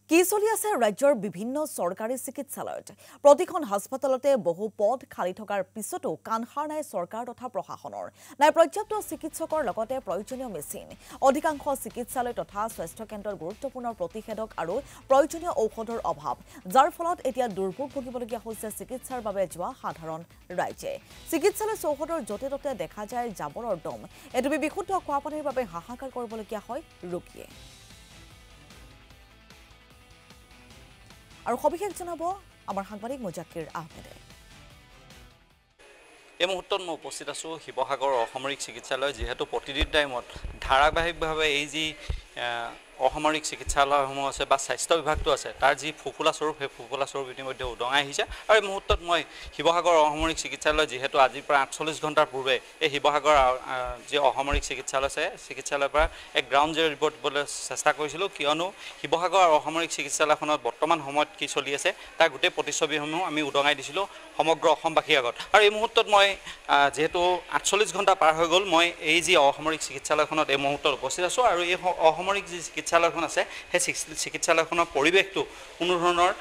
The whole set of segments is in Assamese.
কি চলি আছে ৰাজ্যৰ বিভিন্ন চৰকাৰী চিকিৎসালয়ত প্ৰতিখন হাস্পতালতে বহু পদ খালি থকাৰ পিছতো কাণসাৰ নাই চৰকাৰ তথা প্ৰশাসনৰ নাই পৰ্যাপ্ত চিকিৎসকৰ লগতে প্ৰয়োজনীয় মেচিন অধিকাংশ চিকিৎসালয় তথা স্বাস্থ্য কেন্দ্ৰৰ গুৰুত্বপূৰ্ণ প্ৰতিষেধক আৰু প্ৰয়োজনীয় ঔষধৰ অভাৱ যাৰ ফলত এতিয়া দুৰ্ভোগ ভুগিবলগীয়া হৈছে চিকিৎসাৰ বাবে যোৱা সাধাৰণ ৰাইজে চিকিৎসালয় চৌহদৰ য'তে ত'তে দেখা যায় জাবৰৰ দম এডুবি বিশুদ্ধ খোৱা পানীৰ বাবে হাহাকাৰ কৰিবলগীয়া হয় ৰোগীয়ে আৰু সবিশেষ জনাব আমাৰ সাংবাদিক মুজাক্কিৰ আহমেদে এই মুহূৰ্তত মই উপস্থিত আছোঁ শিৱসাগৰ অসামৰিক চিকিৎসালয় যিহেতু প্ৰতিদিন টাইমত ধাৰাবাহিকভাৱে এই যি অসামৰিক চিকিৎসালয়সমূহ আছে বা স্বাস্থ্য বিভাগটো আছে তাৰ যি ফুফুলা স্বৰূপ সেই ফুফুলা স্বৰূপ ইতিমধ্যে উদঙাই আহিছে আৰু এই মুহূৰ্তত মই শিৱসাগৰ অসামৰিক চিকিৎসালয় যিহেতু আজিৰ পৰা ৪৮ ঘণ্টাৰ পূৰ্বে এই শিৱসাগৰ যি অসামৰিক চিকিৎসালয় আছে চিকিৎসালয়ৰ পৰা এক গ্ৰাউণ্ড জিৰ' ৰিপৰ্ট দিবলৈ চেষ্টা কৰিছিলোঁ কিয়নো শিৱসাগৰ অসামৰিক চিকিৎসালয়খনত বৰ্তমান সময়ত কি চলি আছে তাৰ গোটেই প্ৰতিচ্ছবিসমূহ আমি উদঙাই দিছিলোঁ সমগ্ৰ অসমবাসীৰ আগত আৰু এই মুহূৰ্তত মই যেহেতু ৪৮ ঘণ্টা পাৰ হৈ গ'ল মই এই যি অসামৰিক চিকিৎসালয়খনত এই মুহূৰ্তত উপস্থিত আছোঁ আৰু এই অসামৰিক যি চিকিৎসালয়খন আছে সেই চিকিৎসালয়খনৰ পৰিৱেশটো কোনো ধৰণৰ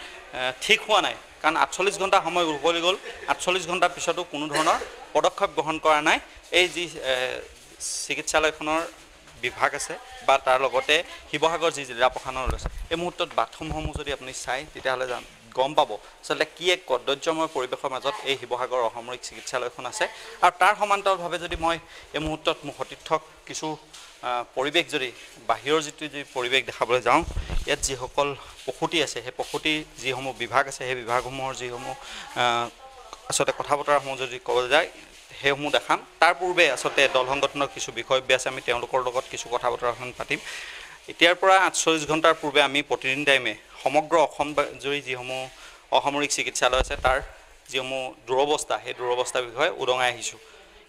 ঠিক হোৱা নাই কাৰণ ৪৮ ঘণ্টা সময় উকলি গ'ল ৪৮ ঘণ্টাৰ পিছতো কোনো ধৰণৰ পদক্ষেপ গ্ৰহণ কৰা নাই এই যি চিকিৎসালয়খনৰ বিভাগ আছে বা তাৰ লগতে শিৱসাগৰ যি জিলা প্ৰশাসনৰ আছে এই মুহূৰ্তত বাথৰুমসমূহ যদি আপুনি চাই তেতিয়াহ'লে গম পাব আচলতে কি এক কদৰ্যময় পৰিৱেশৰ মাজত এই শিৱসাগৰ অসামৰিক চিকিৎসালয়খন আছে আৰু তাৰ সমান্তৰালভাৱে যদি মই এই মুহূৰ্তত মোক সতীৰ্থ কিছু পৰিৱেশ যদি বাহিৰৰ যিটো যি পৰিৱেশ দেখাবলৈ যাওঁ ইয়াত যিসকল প্ৰসূতি আছে সেই প্ৰসূতিৰ যিসমূহ বিভাগ আছে সেই বিভাগসমূহৰ যিসমূহ আচলতে কথা বতৰাসমূহ যদি ক'বলৈ যায় সেইসমূহ দেখাম তাৰ পূৰ্বে আচলতে দল সংগঠনৰ কিছু বিষয়ববীয়া আছে আমি তেওঁলোকৰ লগত কিছু কথা বতৰাখন পাতিম এতিয়াৰ পৰা ৪৮ ঘণ্টাৰ পূৰ্বে আমি প্ৰতিদিন টাইমে সমগ্ৰ অসম জুৰি যিসমূহ অসামৰিক চিকিৎসালয় আছে তাৰ যিসমূহ দুৰৱস্থা সেই দুৰৱস্থাৰ বিষয়ে উদঙাই আহিছোঁ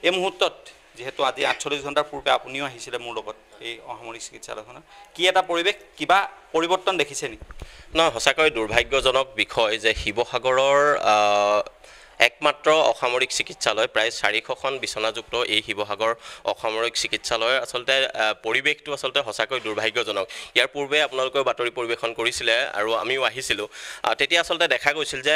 এই মুহূৰ্তত যেহেতু আজি ৪৮ ঘণ্টাৰ পূৰ্বে আপুনিও আহিছিলে মোৰ লগত এই অসামৰিক চিকিৎসালয়খনত কি এটা পৰিৱেশ কিবা পৰিৱৰ্তন দেখিছে নেকি নহয় সঁচাকৈ দুৰ্ভাগ্যজনক বিষয় যে শিৱসাগৰৰ একমাত্ৰ অসামৰিক চিকিৎসালয় প্ৰায় ৪০০খন বিচনাযুক্ত এই শিৱসাগৰ অসামৰিক চিকিৎসালয়ৰ আচলতে পৰিৱেশটো আচলতে সঁচাকৈ দুৰ্ভাগ্যজনক ইয়াৰ পূৰ্বে আপোনালোকেও বাতৰি পৰিৱেশন কৰিছিলে আৰু আমিও আহিছিলোঁ তেতিয়া আচলতে দেখা গৈছিল যে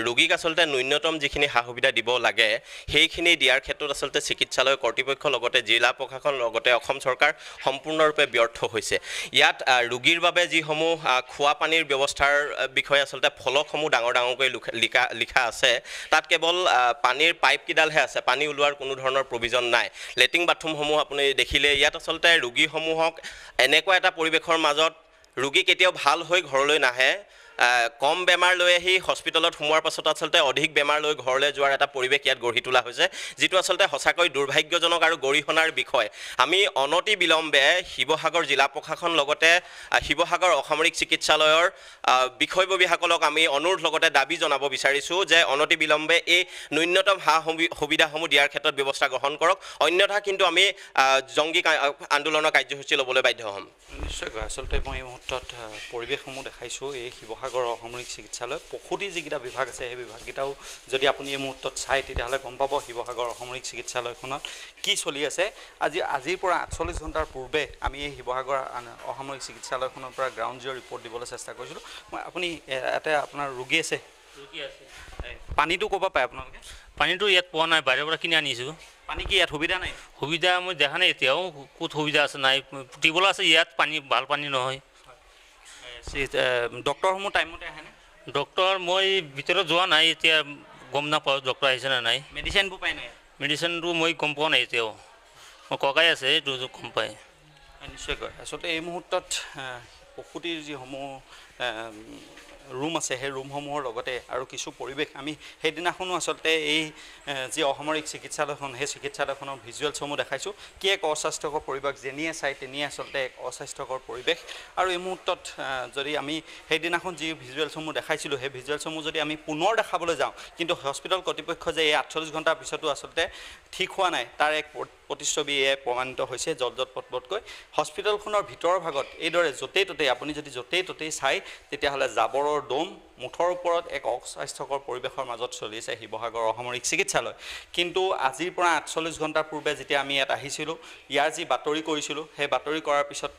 ৰোগীক আচলতে ন্যূনতম যিখিনি সা সুবিধা দিব লাগে সেইখিনি দিয়াৰ ক্ষেত্ৰত আচলতে চিকিৎসালয় কৰ্তৃপক্ষ লগতে জিলা প্ৰশাসন লগতে অসম চৰকাৰ সম্পূৰ্ণৰূপে ব্যৰ্থ হৈছে ইয়াত ৰোগীৰ বাবে যিসমূহ খোৱা পানীৰ ব্যৱস্থাৰ বিষয়ে আচলতে ফলকসমূহ ডাঙৰ ডাঙৰকৈ লিখা আছে তাত কেৱল পানীৰ পাইপ কিডালহে আছে পানী ওলোৱাৰ কোনো ধৰণৰ প্ৰভিজন নাই লেট্ৰিন বাথৰুমসমূহ আপুনি দেখিলে ইয়াত আচলতে ৰোগীসমূহক এনেকুৱা এটা পৰিৱেশৰ মাজত ৰোগী কেতিয়াও ভাল হৈ ঘৰলৈ নাহে কম বেমাৰ লৈ আহি হস্পিটেলত সোমোৱাৰ পাছত আচলতে অধিক বেমাৰ লৈ ঘৰলৈ যোৱাৰ এটা পৰিৱেশ ইয়াত গঢ়ি তোলা হৈছে যিটো আচলতে সঁচাকৈ দুৰ্ভাগ্যজনক আৰু গৰিহণাৰ বিষয় আমি অনতি বিলম্বে শিৱসাগৰ জিলা প্ৰশাসন লগতে শিৱসাগৰ অসামৰিক চিকিৎসালয়ৰ বিষয়ববীয়াসকলক আমি অনুৰোধ লগতে দাবী জনাব বিচাৰিছোঁ যে অনতি বিলম্বে এই ন্যূনতম সা সুবিধাসমূহ দিয়াৰ ক্ষেত্ৰত ব্যৱস্থা গ্ৰহণ কৰক অন্যথা কিন্তু আমি জংগী আন্দোলনৰ কাৰ্যসূচী ল'বলৈ বাধ্য হ'ম নিশ্চয়কৈ আচলতে মই এই মুহূৰ্তত পৰিৱেশসমূহ দেখাইছোঁ এই শিৱসাগৰ অসামৰিক চিকিৎসালয় প্ৰসূতি যিকেইটা বিভাগ আছে সেই বিভাগকেইটাও যদি আপুনি এই মুহূৰ্তত চাই তেতিয়াহ'লে গম পাব শিৱসাগৰ অসামৰিক চিকিৎসালয়খনত কি চলি আছে আজিৰ পৰা ৪৮ ঘণ্টাৰ পূৰ্বে আমি এই শিৱসাগৰ অসামৰিক চিকিৎসালয়খনৰ পৰা গ্ৰাউণ্ড জিৰ' ৰিপৰ্ট দিবলৈ চেষ্টা কৰিছিলোঁ মই আপুনি ইয়াতে আপোনাৰ ৰোগী আছে পানীটো ক'ব পাৰে আপোনালোকে পানীটো ইয়াত পোৱা নাই বাহিৰৰ পৰা কিনি আনিছোঁ পানী কি ইয়াত সুবিধা নাই সুবিধা মই দেখা নাই এতিয়াও ক'ত সুবিধা আছে নাই টিউবৱেল আছে ইয়াত পানী ভাল পানী নহয় ডক্টৰসমূহ টাইমমতে আহেনে ডক্টৰ মই ভিতৰত যোৱা নাই এতিয়া গম নাপাওঁ ডক্টৰ আহিছে নে নাই মেডিচিনবোৰ পাই নাই মেডিচিনটো মই গম পোৱা নাই এতিয়াও মই ককাই আছে এইটো গম পায় নিশ্চয়কৈ আচলতে এই মুহূৰ্তত প্ৰসূতিৰ যিসমূহ ৰুম আছে সেই ৰুমসমূহৰ লগতে আৰু কিছু পৰিৱেশ আমি সেইদিনাখনো আচলতে এই যি অসামৰিক চিকিৎসালয়খন সেই চিকিৎসালয়খনৰ ভিজুৱেলছসমূহ দেখাইছোঁ কি এক অস্বাস্থ্যকৰ পৰিৱেশ যেনিয়ে চাই তেনিয়ে আচলতে এক অস্বাস্থ্যকৰ পৰিৱেশ আৰু এই মুহূৰ্তত যদি আমি সেইদিনাখন যি ভিজুৱেলছসমূহ দেখাইছিলোঁ সেই ভিজুৱেলছসমূহ যদি আমি পুনৰ দেখাবলৈ যাওঁ কিন্তু হস্পিটেল কৰ্তৃপক্ষ যে এই ৪৮ ঘণ্টাৰ পিছতো আচলতে ঠিক হোৱা নাই তাৰ এক প্ৰতিচ্ছবিয়ে প্ৰমাণিত হৈছে জলজট পটপটকৈ হস্পিটেলখনৰ ভিতৰৰ ভাগত এইদৰে য'তেই ত'তেই আপুনি যদি য'তেই ত'তেই চাই তেতিয়াহ'লে জাবৰৰ দম মুঠৰ ওপৰত এক অস্বাস্থ্যকৰ পৰিৱেশৰ মাজত চলি আছে শিৱসাগৰ অসামৰিক চিকিৎসালয় কিন্তু আজিৰ পৰা ৪৮ ঘণ্টাৰ পূৰ্বে যেতিয়া আমি ইয়াত আহিছিলোঁ ইয়াৰ যি বাতৰি কৰিছিলোঁ সেই বাতৰি কৰাৰ পিছত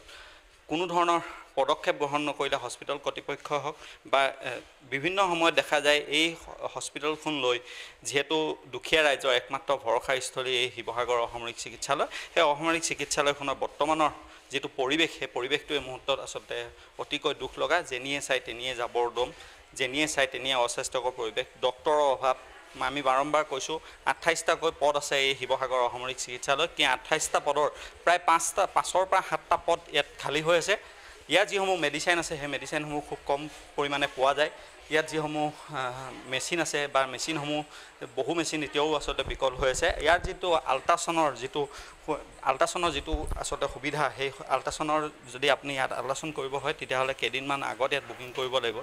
কোনো ধৰণৰ পদক্ষেপ গ্ৰহণ নকৰিলে হস্পিটেল কৰ্তৃপক্ষই হওক বা বিভিন্ন সময়ত দেখা যায় এই হস্পিটেলখন লৈ যিহেতু দুখীয়া ৰাইজৰ একমাত্ৰ ভৰসাৰ স্থলী এই শিৱসাগৰ অসামৰিক চিকিৎসালয় সেই অসামৰিক চিকিৎসালয়খনৰ বৰ্তমানৰ যিটো পৰিৱেশ সেই পৰিৱেশটো এই মুহূৰ্তত আচলতে অতিকৈ দুখ লগা যেনিয়ে চাই তেনিয়ে জাবৰ দম যেনিয়ে চাই তেনিয়ে অস্বাস্থ্যকৰ পৰিৱেশ ডক্তৰৰ অভাৱ আমি বাৰম্বাৰ কৈছোঁ 28টাকৈ পদ আছে এই শিৱসাগৰ অসামৰিক চিকিৎসালয়ত কি 28টা পদৰ প্ৰায় 5ৰ পৰা 7টা পদ ইয়াত খালী হৈ আছে ইয়াত যিসমূহ মেডিচিন আছে সেই মেডিচিনসমূহ খুব কম পৰিমাণে পোৱা যায় ইয়াত যিসমূহ মেচিন আছে বা মেচিনসমূহ বহু মেচিন এতিয়াও আচলতে বিকল হৈ আছে ইয়াৰ যিটো আল্ট্ৰাছনৰ যিটো আচলতে সুবিধা সেই আল্ট্ৰাছনৰ যদি আপুনি ইয়াত আল্ট্ৰাছন কৰিব হয় তেতিয়াহ'লে কেইদিনমান আগত ইয়াত বুকিং কৰিব লাগিব